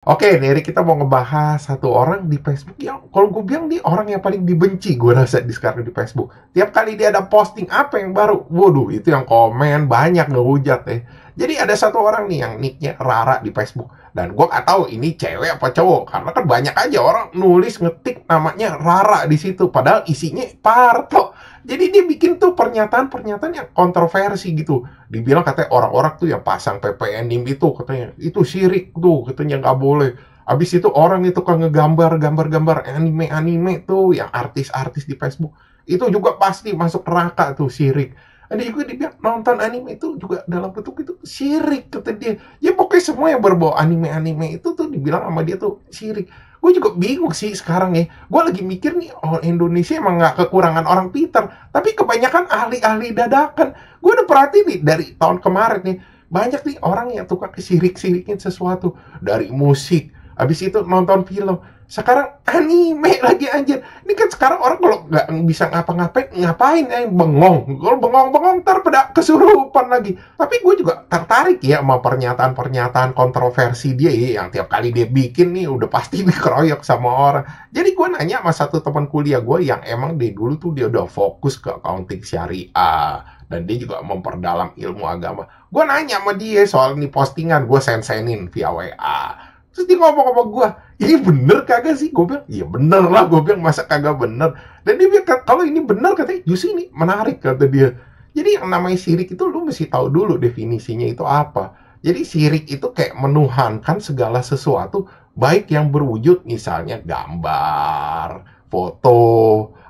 Oke, dari kita mau ngebahas satu orang di Facebook yang kalau gue bilang dia orang yang paling dibenci gue rasa di sekarang di Facebook. Tiap kali dia ada posting apa yang baru, waduh itu yang komen banyak ngehujat ya. Jadi ada satu orang nih yang nicknya Rara di Facebook. Dan gue gak tahu ini cewek apa cowok. Karena kan banyak aja orang nulis ngetik namanya Rara di situ. Padahal isinya Parto. Jadi dia bikin tuh pernyataan-pernyataan yang kontroversi gitu. Dibilang katanya orang-orang tuh yang pasang PPNIM itu katanya itu syirik tuh katanya nggak boleh. Abis itu orang itu kan ngegambar anime-anime tuh yang artis-artis di Facebook itu juga pasti masuk neraka tuh syirik. Ada juga dibilang nonton anime itu juga dalam bentuk itu syirik kata dia. Ya pokoknya semua yang berbau anime-anime itu tuh dibilang sama dia tuh syirik. Gue juga bingung sih sekarang ya. Gue lagi mikir nih, orang Indonesia emang nggak kekurangan orang pintar, tapi kebanyakan ahli-ahli dadakan. Gue udah perhatiin nih dari tahun kemarin nih, banyak nih orang yang tukang sirik-sirikin sesuatu dari musik, habis itu nonton film. Sekarang anime lagi anjir. Ini kan sekarang orang kalau nggak bisa ngapa-ngapain, ngapain ya bengong. Kalau bengong-bengong ntar pada kesurupan lagi. Tapi gue juga tertarik ya sama pernyataan-pernyataan kontroversi dia ya, yang tiap kali dia bikin nih udah pasti dikeroyok sama orang. Jadi gue nanya sama satu teman kuliah gue yang emang dari dulu tuh dia udah fokus ke accounting syariah. Dan dia juga memperdalam ilmu agama. Gue nanya sama dia soal nih postingan, gue sensenin via WA. Terus dia ngomong sama gue, ini bener kagak sih? Gue bilang, iya bener lah. Gue bilang, masa kagak bener? Dan dia bilang, kalau ini bener katanya, justru ini menarik kata dia. Jadi yang namanya syirik itu lu mesti tahu dulu definisinya itu apa. Jadi syirik itu kayak menuhankan segala sesuatu, baik yang berwujud misalnya gambar, foto,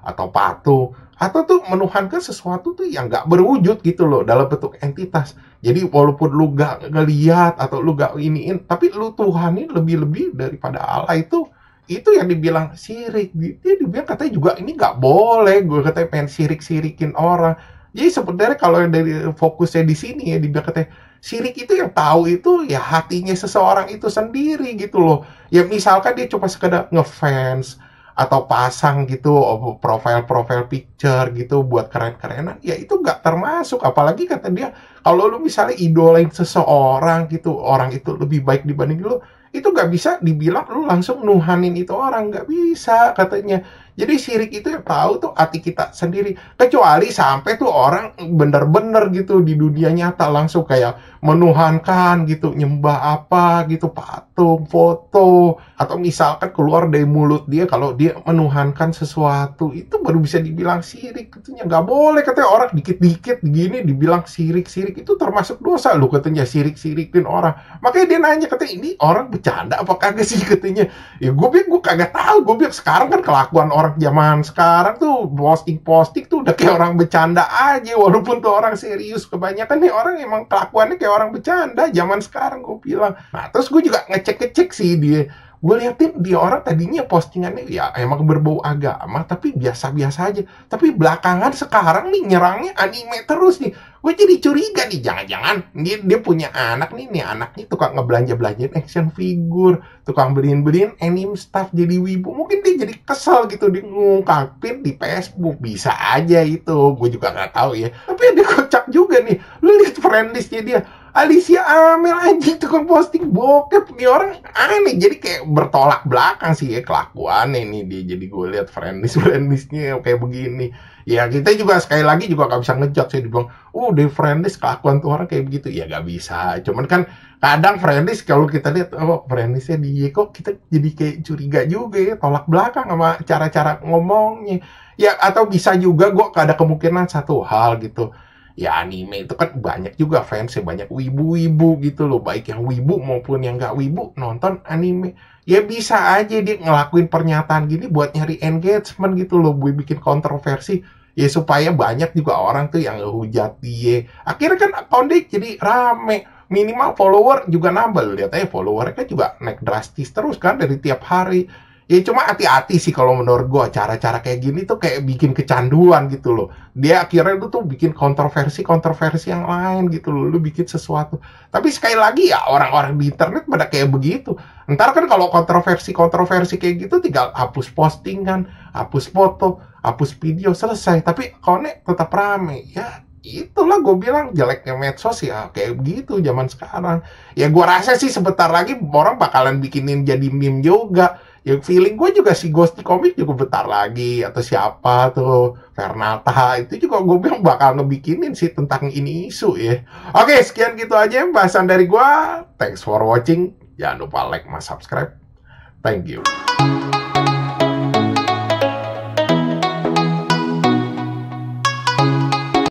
atau patung, atau tuh menuhankan sesuatu tuh yang nggak berwujud gitu loh dalam bentuk entitas. Jadi walaupun lu gak ngeliat atau lu gak iniin, tapi lu tuhanin lebih-lebih daripada Allah itu yang dibilang syirik. Dia dibilang katanya juga ini gak boleh. Gue katanya pengen sirik-sirikin orang. Jadi sebenarnya kalau dari fokusnya di sini ya dibilang katanya syirik itu yang tahu itu ya hatinya seseorang itu sendiri gitu loh. Ya misalkan dia cuma sekedar ngefans atau pasang gitu profile picture gitu buat keren-kerenan, ya itu nggak termasuk. Apalagi kata dia kalau lu misalnya idolain seseorang gitu, orang itu lebih baik dibanding lu, itu nggak bisa dibilang lu langsung nuhanin itu orang, nggak bisa katanya. Jadi syirik itu yang tahu tuh hati kita sendiri, kecuali sampai tuh orang bener-bener gitu di dunia nyata langsung kayak menuhankan gitu, nyembah apa gitu, patung, foto, atau misalkan keluar dari mulut dia kalau dia menuhankan sesuatu, itu baru bisa dibilang syirik. Katanya nggak boleh, katanya orang dikit-dikit begini dibilang syirik itu termasuk dosa lu katanya, syirik-syirikin orang. Makanya dia nanya, katanya ini orang bercanda apa kagak sih katanya. Ya gue bilang gue kagak tahu. Gue bilang sekarang kan kelakuan orang zaman sekarang tuh posting tuh udah kayak orang bercanda aja, walaupun tuh orang serius. Kebanyakan nih orang emang kelakuannya kayak orang bercanda zaman sekarang, gue bilang. Nah terus gue juga ngecek sih dia. Gue liatin dia orang tadinya postingannya ya emang berbau agama, tapi biasa-biasa aja. Tapi belakangan sekarang nih nyerangnya anime terus nih. Gue jadi curiga nih, jangan-jangan dia punya anak nih anaknya tukang ngebelanja-belanjain action figure, tukang beliin anime stuff, jadi wibu. Mungkin dia jadi kesel gitu, dia ngungkapin di Facebook. Bisa aja itu, gue juga gak tahu ya. Tapi dia kocak juga nih. Lu lihat friendlistnya dia, Alicia Amel anjing tukang posting bokep. Nih orang aneh, jadi kayak bertolak belakang sih ya kelakuannya nih dia. Jadi gue lihat friendlistnya kayak begini. Ya kita juga sekali lagi juga gak bisa ngejudge ya, dibilang di friendlist kelakuan tuh orang kayak begitu. Ya gak bisa. Cuman kan kadang friendlist kalau kita lihat friendlistnya dia, kok kita jadi kayak curiga juga ya, tolak belakang sama cara-cara ngomongnya. Ya atau bisa juga gue ada kemungkinan satu hal gitu. Ya anime itu kan banyak juga fansnya, banyak wibu-wibu gitu loh, baik yang wibu maupun yang gak wibu nonton anime. Ya bisa aja dia ngelakuin pernyataan gini buat nyari engagement gitu loh, buat bikin kontroversi. Ya supaya banyak juga orang tuh yang ngehujat dia. Akhirnya kan account dia jadi rame. Minimal follower juga nambah. Lihat aja followernya kan juga naik drastis terus kan dari tiap hari. Ya cuma hati-hati sih kalau menurut gue, cara-cara kayak gini tuh kayak bikin kecanduan gitu loh. Dia akhirnya lu tuh bikin kontroversi yang lain gitu loh. Lu bikin sesuatu. Tapi sekali lagi ya orang-orang di internet pada kayak begitu. Ntar kan kalau kontroversi kayak gitu tinggal hapus postingan, hapus foto, hapus video, selesai. Tapi akunnya tetap rame. Ya itulah gue bilang jeleknya medsos ya kayak gitu zaman sekarang. Ya gue rasa sih sebentar lagi orang bakalan bikinin jadi meme juga. Ya feeling gue juga si Ghosty Comic juga bentar lagi, atau siapa tuh Fernata itu juga gue bilang bakal ngebikinin sih tentang ini isu ya. Oke, sekian gitu aja bahasan dari gue. Thanks for watching. Jangan lupa like, subscribe. Thank you.